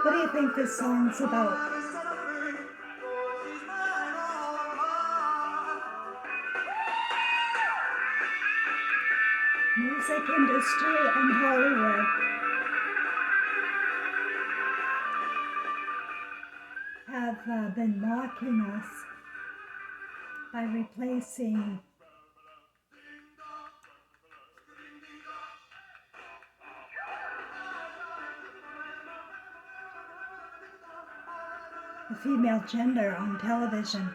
What do you think this song's about? Music industry and Hollywood have been mocking us by replacing the female gender on television.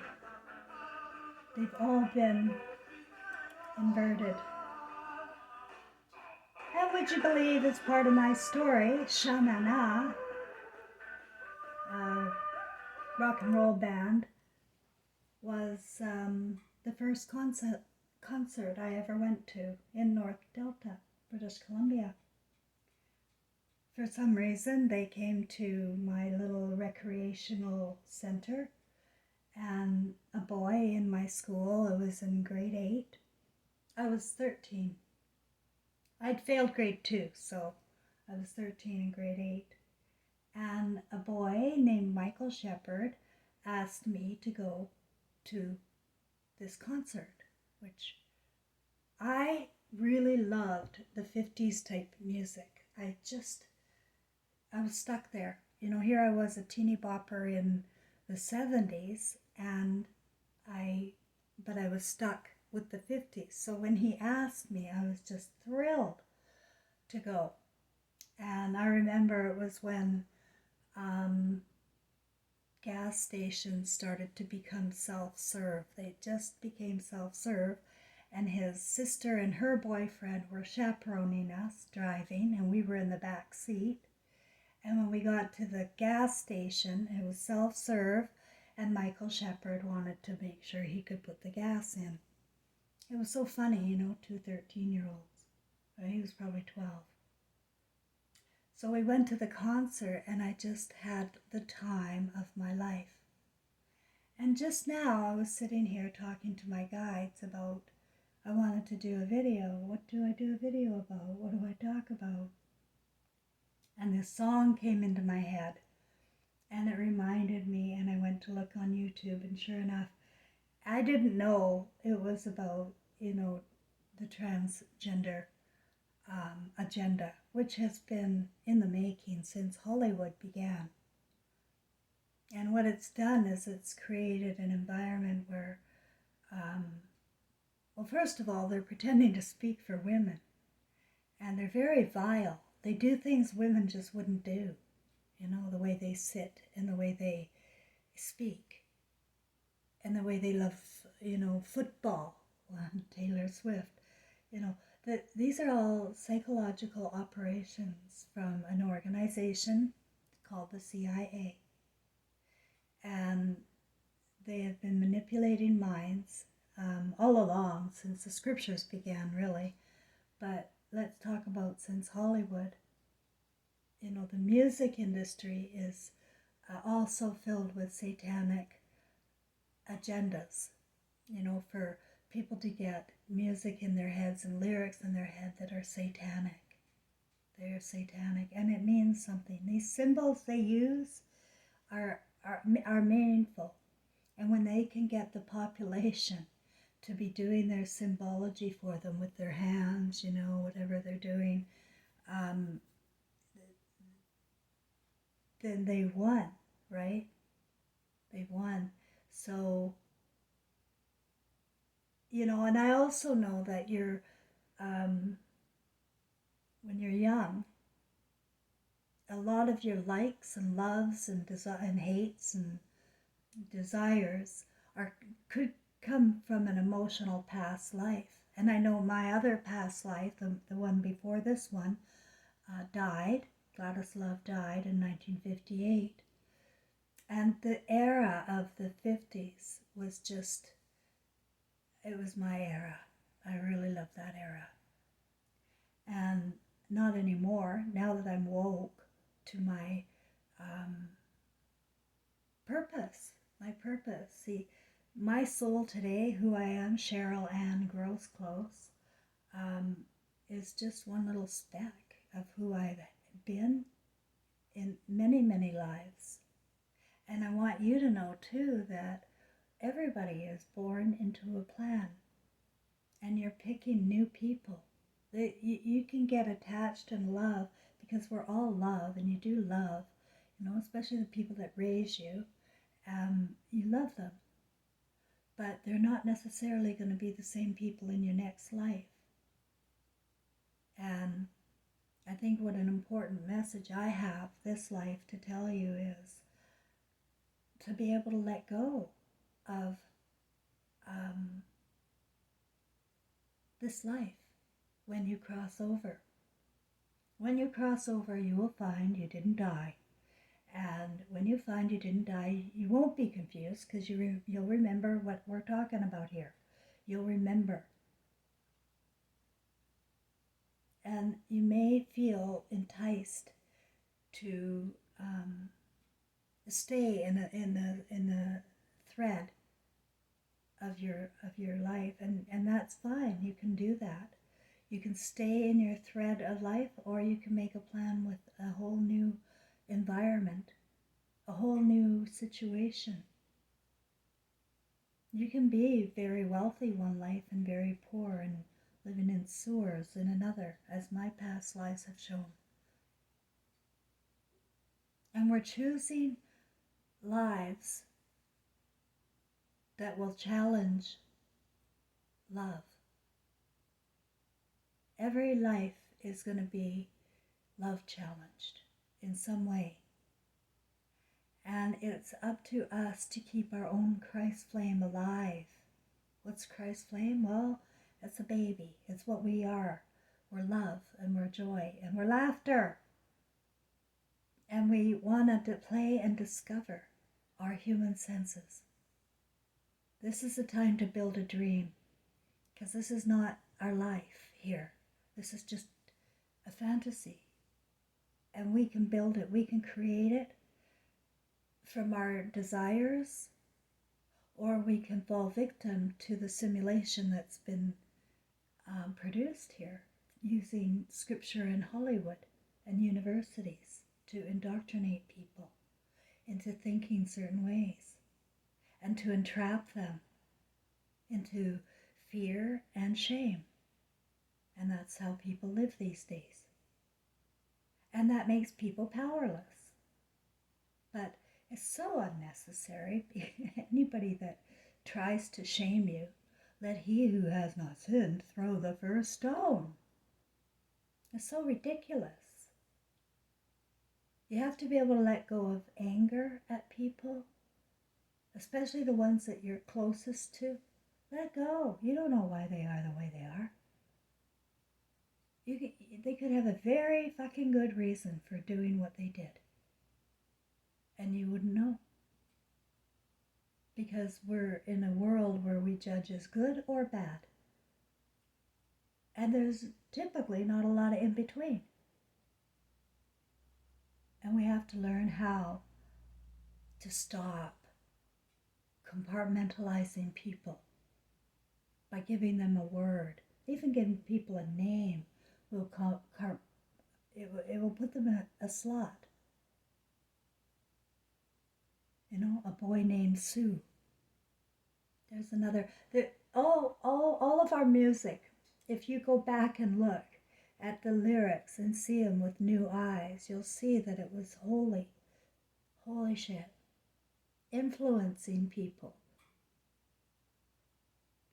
They've all been inverted. And would you believe, as part of my story, Sha-Na-Na, rock and roll band, was the first concert I ever went to in North Delta, British Columbia. For some reason, they came to my little recreational center, and a boy in my school, I was in grade 8, I was 13. I'd failed grade 2, so I was 13 in grade 8. And a boy named Michael Shepard asked me to go to this concert, which I really loved the 50s type music. I was stuck there. You know, here I was, a teeny bopper in the 70s, but I was stuck with the 50s. So when he asked me, I was just thrilled to go. And I remember it was when gas stations started to become self-serve. They just became self-serve, and his sister and her boyfriend were chaperoning us driving, and we were in the back seat. And when we got to the gas station, it was self-serve, and Michael Shepard wanted to make sure he could put the gas in. It was so funny, you know, 2 13-year-olds. He was probably 12. So we went to the concert, and I just had the time of my life. And just now I was sitting here talking to my guides about, I wanted to do a video. What do I do a video about? What do I talk about? And this song came into my head, and it reminded me, and I went to look on YouTube, and sure enough, I didn't know it was about, you know, the transgender agenda, which has been in the making since Hollywood began. And what it's done is it's created an environment where, well, first of all, they're pretending to speak for women, and they're very vile. They do things women just wouldn't do, you know, the way they sit and the way they speak and the way they love, you know, football, Taylor Swift, you know. These are all psychological operations from an organization called the CIA. And they have been manipulating minds all along, since the scriptures began, really. But let's talk about since Hollywood. You know, the music industry is also filled with satanic agendas, you know, for people to get music in their heads and lyrics in their head that are satanic. They're satanic, and it means something. These symbols they use are meaningful. And when they can get the population to be doing their symbology for them with their hands, whatever they're doing, um, then they won, right? They won. So, and I also know that when you're young, a lot of your likes and loves and and hates and desires could come from an emotional past life. And I know my other past life, the one before this one, died. Gladys Love died in 1958. And the era of the 50s was just, it was my era. I really loved that era. And not anymore, now that I'm woke to my purpose. My purpose. See, my soul today, who I am, Cheryl Ann Gross-Close, is just one little speck of who I've been in many, many lives. And I want you to know, too, that everybody is born into a plan. And you're picking new people. You can get attached and love, because we're all love, and you do love, especially the people that raise you. You love them. But they're not necessarily going to be the same people in your next life. And I think what an important message I have this life to tell you is to be able to let go of this life when you cross over. When you cross over, you will find you didn't die. And when you find you didn't die, you won't be confused, because you'll remember what we're talking about here. You'll remember. And you may feel enticed to stay in the thread of your life, and that's fine. You can do that. You can stay in your thread of life, or you can make a plan with a whole new environment, a whole new situation. You can be very wealthy one life and very poor and living in sewers in another, as my past lives have shown. And we're choosing lives that will challenge love. Every life is going to be love challenged in some way. And it's up to us to keep our own Christ flame alive. What's Christ flame? Well, it's a baby. It's what we are. We're love, and we're joy, and we're laughter. And we want to play and discover our human senses. This is the time to build a dream, because this is not our life here. This is just a fantasy. And we can build it. We can create it from our desires, or we can fall victim to the simulation that's been produced here using scripture in Hollywood and universities to indoctrinate people into thinking certain ways and to entrap them into fear and shame. And that's how people live these days. And that makes people powerless. But it's so unnecessary. Anybody that tries to shame you, let he who has not sinned throw the first stone. It's so ridiculous. You have to be able to let go of anger at people, especially the ones that you're closest to. Let go. You don't know why they are the way they are. They could have a very fucking good reason for doing what they did. And you wouldn't know. Because we're in a world where we judge as good or bad. And there's typically not a lot of in between. And we have to learn how to stop compartmentalizing people by giving them a word. Even giving people a name it will put them in a slot. A boy named Sue. There's another. All of our music, if you go back and look at the lyrics and see them with new eyes, you'll see that it was holy, holy shit, influencing people.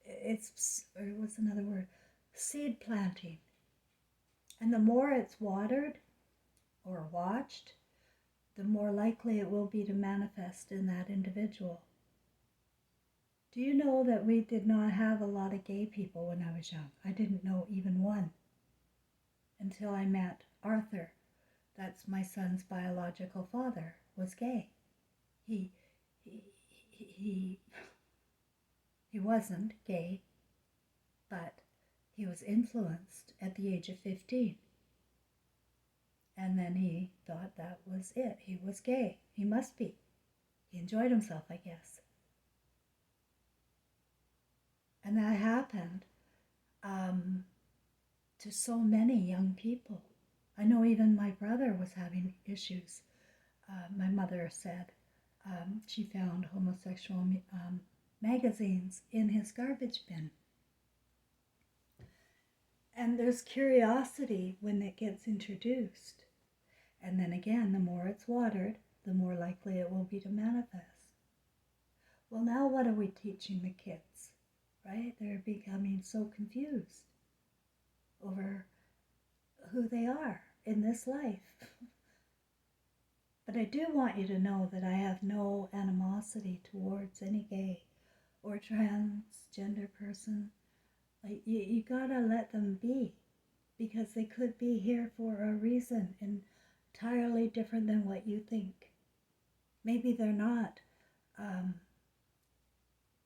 Or what's another word? Seed planting. And the more it's watered or watched, the more likely it will be to manifest in that individual. Do you know that we did not have a lot of gay people when I was young? I didn't know even one until I met Arthur. That's my son's biological father, was gay. He wasn't gay, but he was influenced at the age of 15. And then he thought that was it. He was gay. He must be. He enjoyed himself, I guess. And that happened to so many young people. I know even my brother was having issues. My mother said she found homosexual magazines in his garbage bin. And there's curiosity when it gets introduced. And then again, the more it's watered, the more likely it will be to manifest. Well, now what are we teaching the kids, right? They're becoming so confused over who they are in this life. But I do want you to know that I have no animosity towards any gay or transgender person. Like, you gotta let them be, because they could be here for a reason entirely different than what you think. Maybe they're not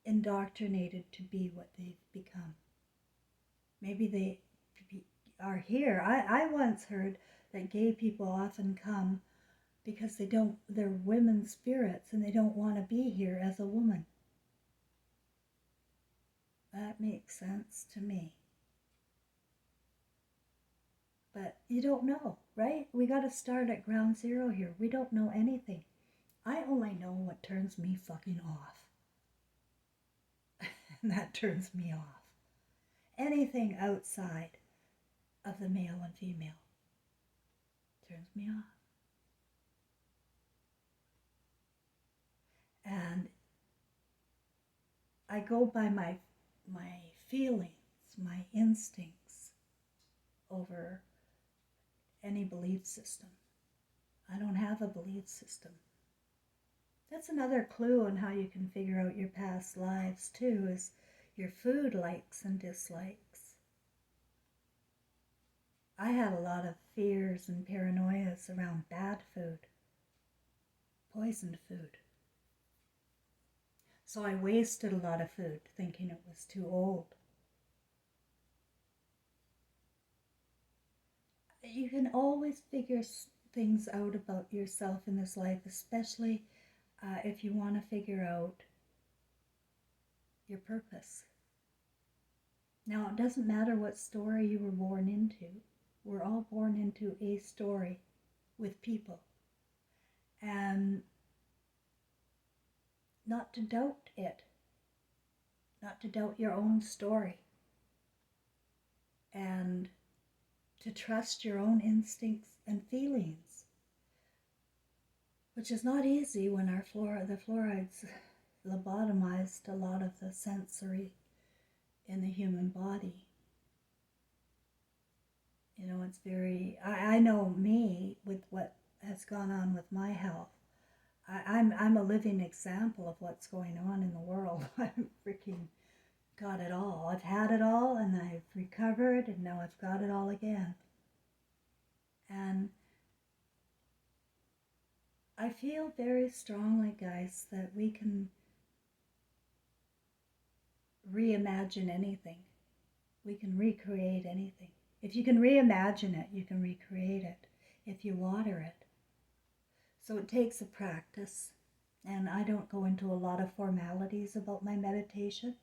indoctrinated to be what they've become. Maybe they are here. I once heard that gay people often come because they're women spirits and they don't want to be here as a woman. That makes sense to me. But you don't know, right? We got to start at ground zero here. We don't know anything. I only know what turns me fucking off. And that turns me off. Anything outside of the male and female turns me off. And I go by my feelings, my instincts over any belief system. I don't have a belief system. That's another clue on how you can figure out your past lives too, is your food likes and dislikes. I had a lot of fears and paranoias around bad food, poisoned food. So I wasted a lot of food thinking it was too old. You can always figure things out about yourself in this life, especially if you want to figure out your purpose. Now, it doesn't matter what story you were born into. We're all born into a story with people. And not to doubt it. Not to doubt your own story. And to trust your own instincts and feelings. Which is not easy when the fluorides lobotomized a lot of the sensory in the human body. You know, it's I know me with what has gone on with my health. I'm a living example of what's going on in the world. I've freaking got it all. I've had it all, and I've recovered, and now I've got it all again. And I feel very strongly, guys, that we can reimagine anything. We can recreate anything. If you can reimagine it, you can recreate it if you water it. So it takes a practice, and I don't go into a lot of formalities about my meditation.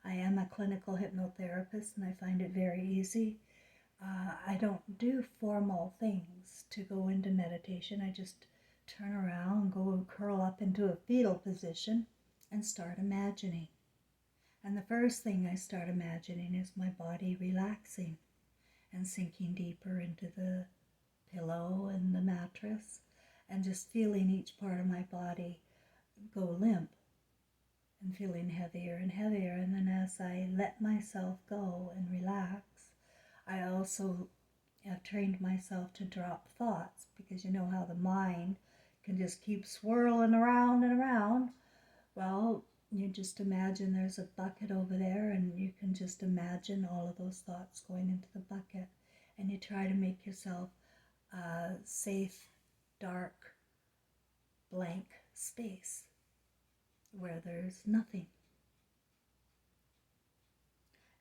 I am a clinical hypnotherapist, and I find it very easy. I don't do formal things to go into meditation. I just turn around, go curl up into a fetal position, and start imagining. And the first thing I start imagining is my body relaxing and sinking deeper into the pillow and the mattress, and just feeling each part of my body go limp and feeling heavier and heavier. And then as I let myself go and relax, I also have trained myself to drop thoughts, because you know how the mind can just keep swirling around and around. Well, you just imagine there's a bucket over there, and you can just imagine all of those thoughts going into the bucket, and you try to make yourself a safe, dark, blank space where there's nothing.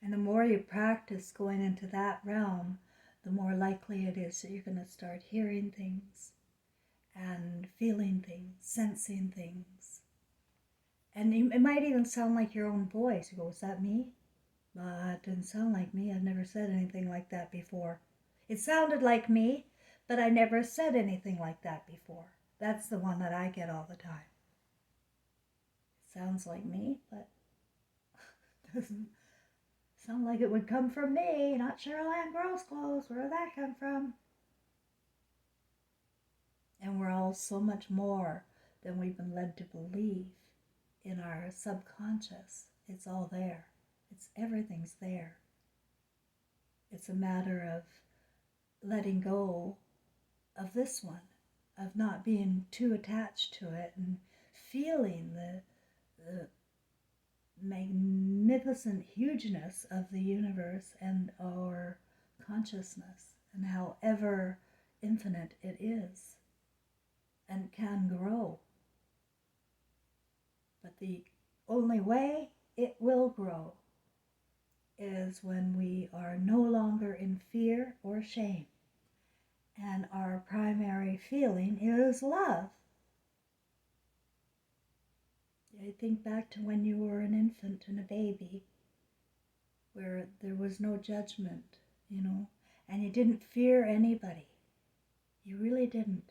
And the more you practice going into that realm, the more likely it is that you're going to start hearing things and feeling things, sensing things. And it might even sound like your own voice. You go, is that me? It didn't sound like me. I've never said anything like that before. It sounded like me, but I never said anything like that before. That's the one that I get all the time. It sounds like me, but doesn't sound like it would come from me. Not Cheryl Ann Gross clothes. Where did that come from? And we're all so much more than we've been led to believe in our subconscious. It's all there. Everything's there. It's a matter of letting go of this one, of not being too attached to it, and feeling the magnificent hugeness of the universe and our consciousness, and how ever infinite it is and can grow. But the only way it will grow is when we are no longer in fear or shame, and our primary feeling is love. I think back to when you were an infant and a baby, where there was no judgment, and you didn't fear anybody. You really didn't,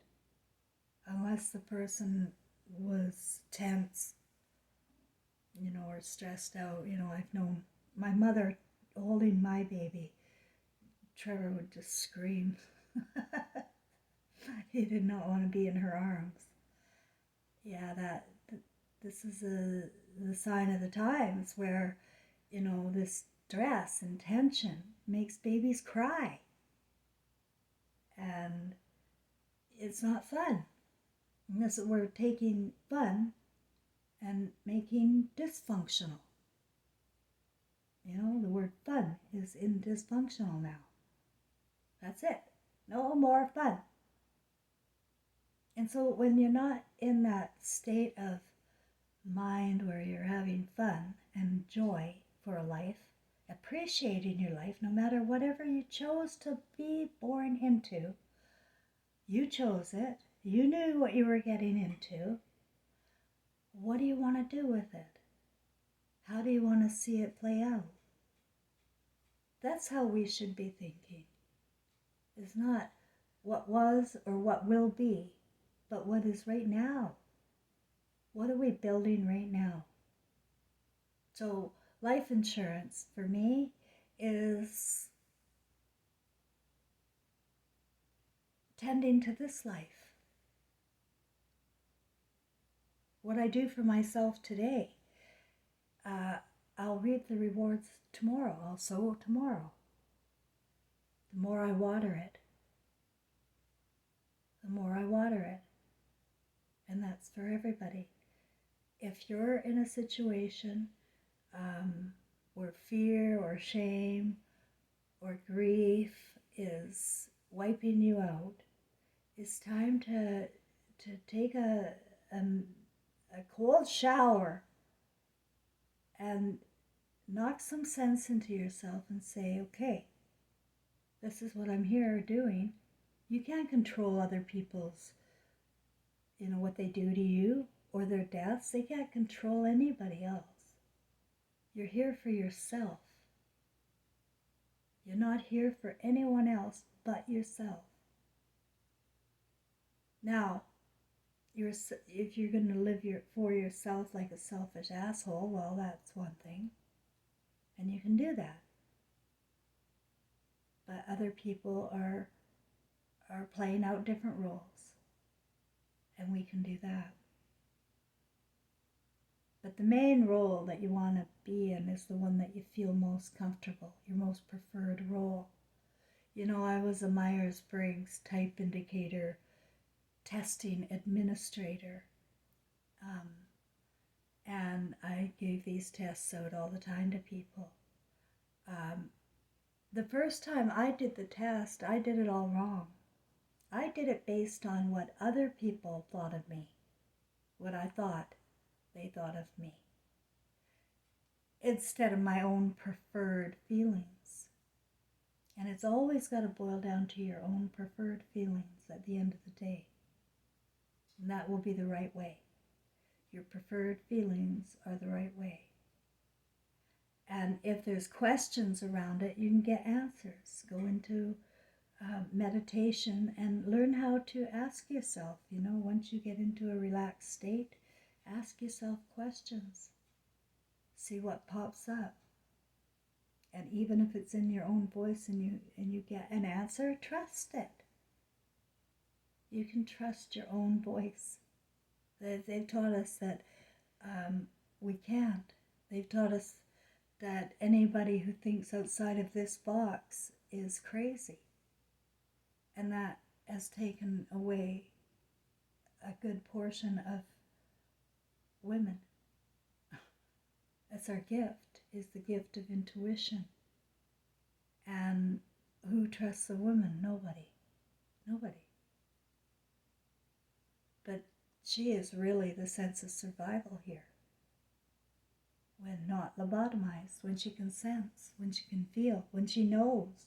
unless the person was tense, or stressed out. I've known my mother holding my baby. Trevor would just scream. He did not want to be in her arms. Yeah, this is the sign of the times where, this stress and tension makes babies cry. And it's not fun. Unless we're taking fun and making dysfunctional. The word fun is in dysfunctional now. That's it. No more fun. And so when you're not in that state of mind where you're having fun and joy for life, appreciating your life, no matter whatever you chose to be born into, you chose it, you knew what you were getting into. What do you want to do with it? How do you want to see it play out? That's how we should be thinking. It's not what was or what will be, but what is right now. What are we building right now? So life insurance for me is tending to this life. What I do for myself today, I'll reap the rewards tomorrow. I'll sow tomorrow. The more I water it, the more I water it. And that's for everybody. If you're in a situation where fear or shame or grief is wiping you out, it's time to take a cold shower and knock some sense into yourself and say, okay, this is what I'm here doing. You can't control other people's, what they do to you or their deaths. They can't control anybody else. You're here for yourself. You're not here for anyone else but yourself. Now, if you're going to live for yourself like a selfish asshole, well, that's one thing. And you can do that. But other people are playing out different roles. And we can do that. But the main role that you want to be in is the one that you feel most comfortable, your most preferred role. You know, I was a Myers-Briggs type indicator testing administrator. And I gave these tests out all the time to people. The first time I did the test, I did it all wrong. I did it based on what other people thought of me, what I thought they thought of me, instead of my own preferred feelings. And it's always got to boil down to your own preferred feelings at the end of the day. And that will be the right way. Your preferred feelings are the right way. And if there's questions around it, you can get answers. Go into meditation and learn how to ask yourself, once you get into a relaxed state, ask yourself questions. See what pops up. And even if it's in your own voice and you get an answer, trust it. You can trust your own voice. They've taught us that we can't. They've taught us that anybody who thinks outside of this box is crazy. And that has taken away a good portion of women. That's our gift, is the gift of intuition. And who trusts a woman? Nobody. Nobody. But she is really the sense of survival here. When not lobotomized, when she can sense, when she can feel, when she knows.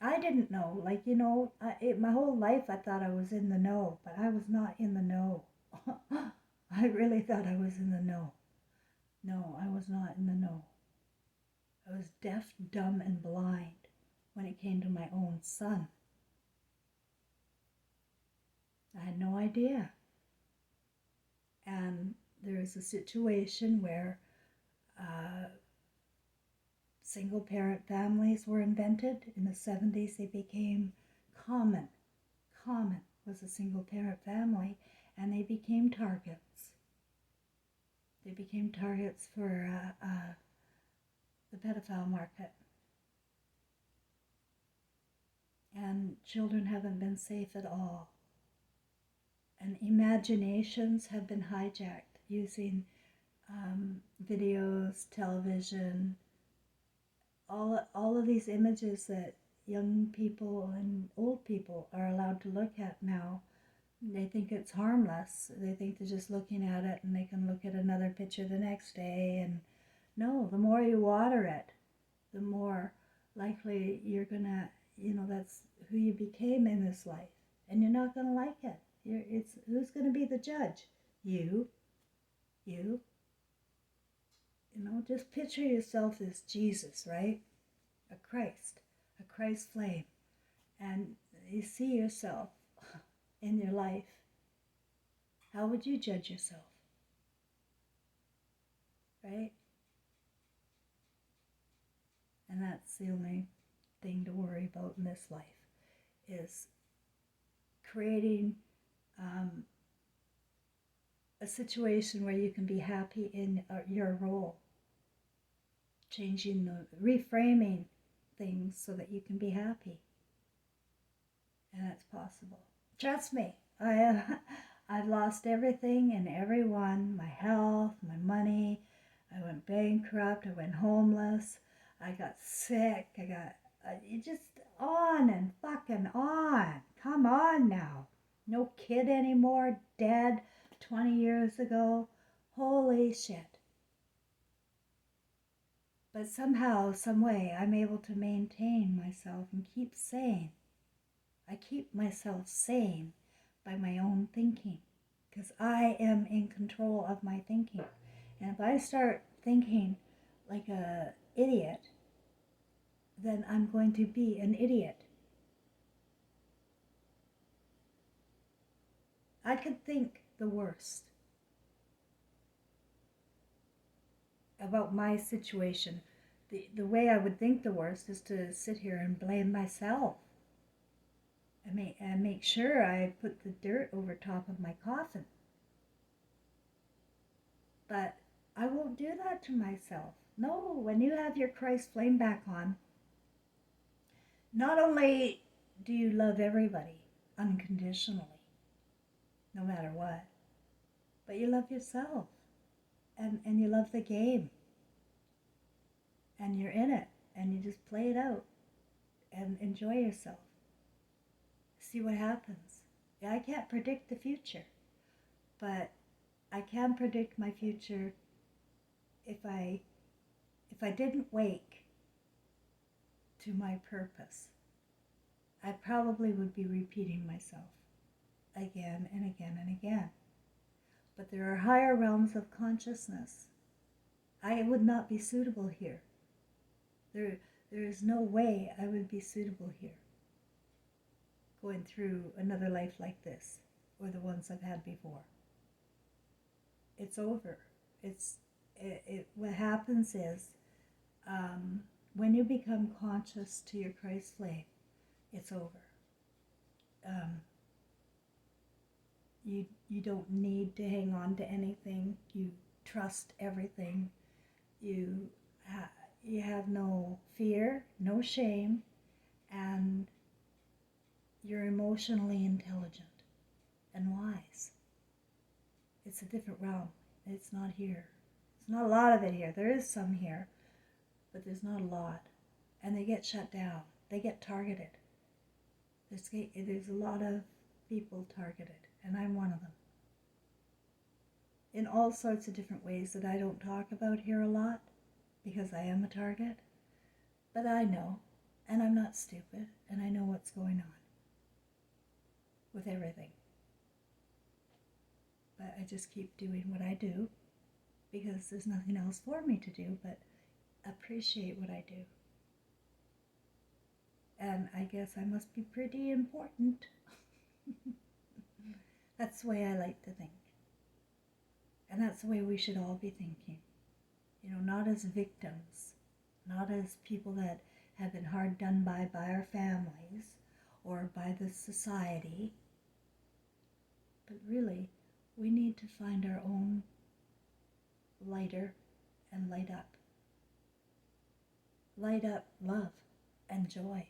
I didn't know, my whole life I thought I was in the know, but I was not in the know. I really thought I was in the know. No, I was not in the know. I was deaf, dumb, and blind when it came to my own son. I had no idea. And there is a situation where single-parent families were invented. In the 70s, they became common. Common was a single-parent family, and they became targets. They became targets for the pedophile market. And children haven't been safe at all. And imaginations have been hijacked using videos, television, all of these images that young people and old people are allowed to look at now. They think it's harmless. They think they're just looking at it and they can look at another picture the next day. And no, the more you water it, the more likely you're gonna, that's who you became in this life. And you're not gonna like it. Who's gonna be the judge? You. Just picture yourself as Jesus, right? A Christ flame. And you see yourself in your life. How would you judge yourself? Right? And that's the only thing to worry about in this life, is creating a situation where you can be happy in your role. Reframing things so that you can be happy. And that's possible. Trust me, I've lost everything and everyone, my health, my money. I went bankrupt, I went homeless, I got sick, just on and fucking on. Come on now. No kid anymore, dead 20 years ago. Holy shit. But somehow, some way, I'm able to maintain myself and keep sane. I keep myself sane by my own thinking, because I am in control of my thinking. And if I start thinking like an idiot, then I'm going to be an idiot. I could think the worst about my situation the way I would think the worst is to sit here and blame myself and make sure I put the dirt over top of my coffin. But I won't do that to myself. No, when you have your Christ flame back on, not only do you love everybody unconditionally, no matter what, but you love yourself and you love the game and you're in it and you just play it out and enjoy yourself. See what happens. Yeah, I can't predict the future, but I can predict my future if I didn't wake to my purpose. I probably would be repeating myself again and again and again. But there are higher realms of consciousness. I would not be suitable here. There is no way I would be suitable here, going through another life like this, or the ones I've had before. It's over. What happens is, when you become conscious to your Christ flame, it's over. You don't need to hang on to anything. You trust everything. You have no fear, no shame, and you're emotionally intelligent and wise. It's a different realm. It's not here. There's not a lot of it here. There is some here, but there's not a lot. And they get shut down. They get targeted. There's a lot of people targeted, and I'm one of them. In all sorts of different ways that I don't talk about here a lot, because I am a target. But I know, and I'm not stupid, and I know what's going on with everything. But I just keep doing what I do, because there's nothing else for me to do but appreciate what I do. And I guess I must be pretty important. That's the way I like to think. And that's the way we should all be thinking. You know, not as victims, not as people that have been hard done by our families or by the society, but really, we need to find our own lighter and light up. Light up love and joy.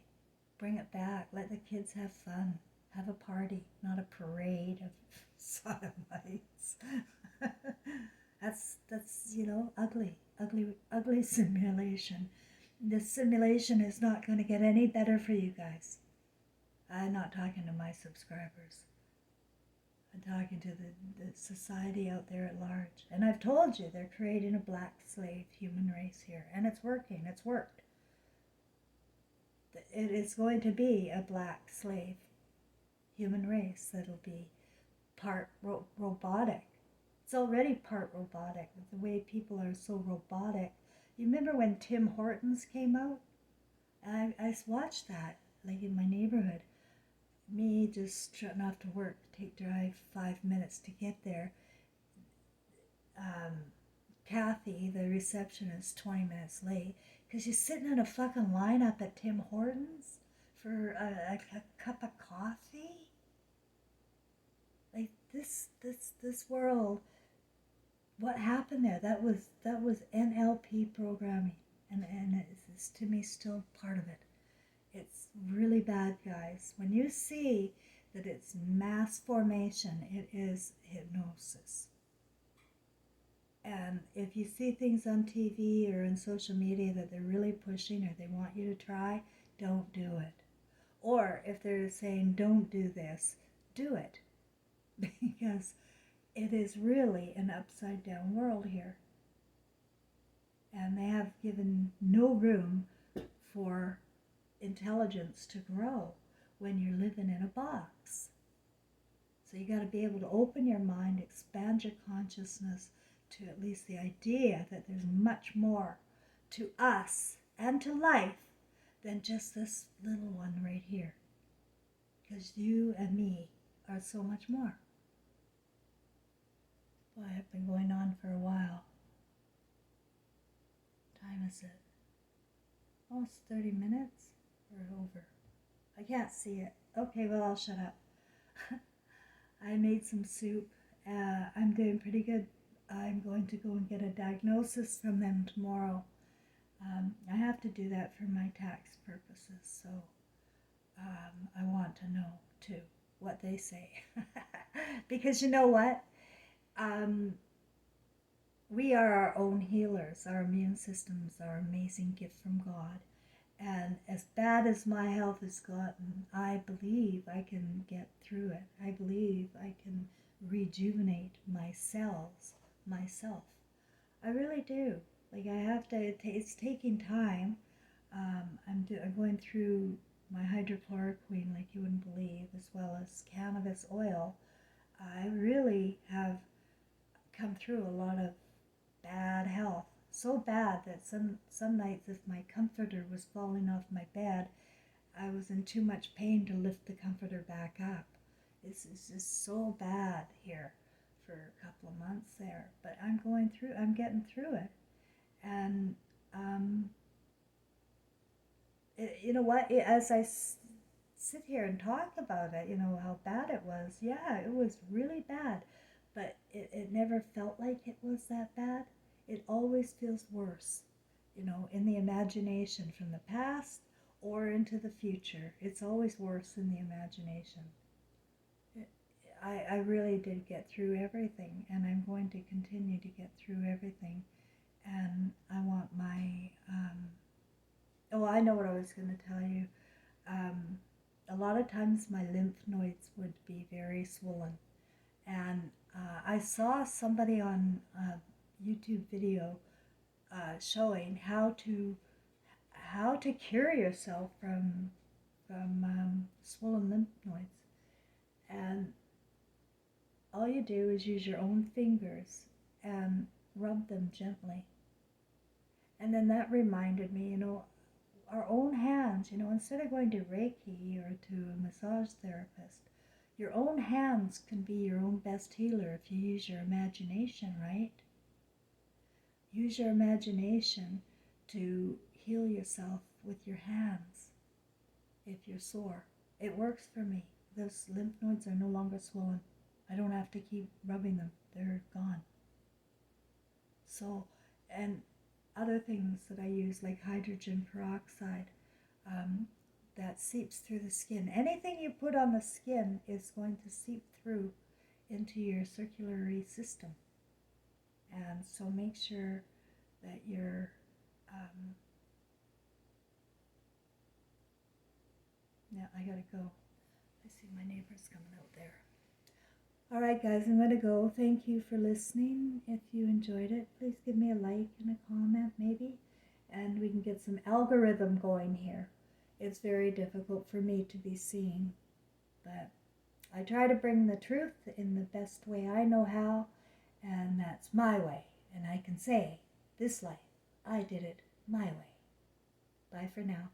Bring it back. Let the kids have fun. Have a party, not a parade of sodomites. That's ugly simulation. This simulation is not going to get any better for you guys. I'm not talking to my subscribers. I'm talking to the society out there at large. And I've told you, they're creating a black slave human race here. And it's working. It's worked. It is going to be a black slave human race that'll be part robotic. It's already part robotic. The way people are so robotic. You remember when Tim Hortons came out? I watched that, like in my neighborhood. Me just trotting off to work, drive 5 minutes to get there. Kathy, the receptionist, 20 minutes late, because she's sitting in a fucking line up at Tim Hortons for a cup of coffee. Like this world. What happened there? That was NLP programming, and it's to me still part of it. It's really bad, guys. When you see that it's mass formation, it is hypnosis. And if you see things on TV or in social media that they're really pushing or they want you to try, don't do it. Or if they're saying don't do this, do it. Because it is really an upside down world here. And they have given no room for intelligence to grow when you're living in a box. So you got to be able to open your mind, expand your consciousness to at least the idea that there's much more to us and to life than just this little one right here. Because you and me are so much more. Boy, I've been going on for a while. What time is it? almost 30 minutes or over. I can't see it. Okay, well, I'll shut up. I made some soup. I'm doing pretty good. I'm going to go and get a diagnosis from them tomorrow. I have to do that for my tax purposes, so I want to know, too, what they say. Because you know what? We are our own healers. Our immune systems are an amazing gift from God. And as bad as my health has gotten, I believe I can get through it. I believe I can rejuvenate my cells myself. I really do. Like, I have to, it's taking time. I'm going through my hydrochloroquine like you wouldn't believe, as well as cannabis oil. I really have come through a lot of bad health. So bad that some nights if my comforter was falling off my bed, I was in too much pain to lift the comforter back up. It's just so bad here for a couple of months there. But I'm getting through it. And you know what, as I sit here and talk about it, you know, how bad it was. Yeah, it was really bad. But it never felt like it was that bad. It always feels worse, you know, in the imagination from the past or into the future. It's always worse in the imagination. I really did get through everything, and I'm going to continue to get through everything. And I want my, I know what I was going to tell you. A lot of times my lymph nodes would be very swollen. And I saw somebody on a YouTube video showing how to cure yourself from swollen lymph nodes. And all you do is use your own fingers and rub them gently. And then that reminded me, you know, our own hands, you know, instead of going to Reiki or to a massage therapist, your own hands can be your own best healer if you use your imagination, right? Use your imagination to heal yourself with your hands if you're sore. It works for me. Those lymph nodes are no longer swollen. I don't have to keep rubbing them. They're gone. So, and other things that I use, like hydrogen peroxide, that seeps through the skin. Anything you put on the skin is going to seep through into your circulatory system. And so make sure that you're now I gotta go. I see my neighbors coming out there. All right, guys, I'm gonna go. Thank you for listening. If you enjoyed it, please give me a like and a comment maybe, and we can get some algorithm going here. It's very difficult for me to be seen, but I try to bring the truth in the best way I know how, and that's my way. And I can say, this life, I did it my way. Bye for now.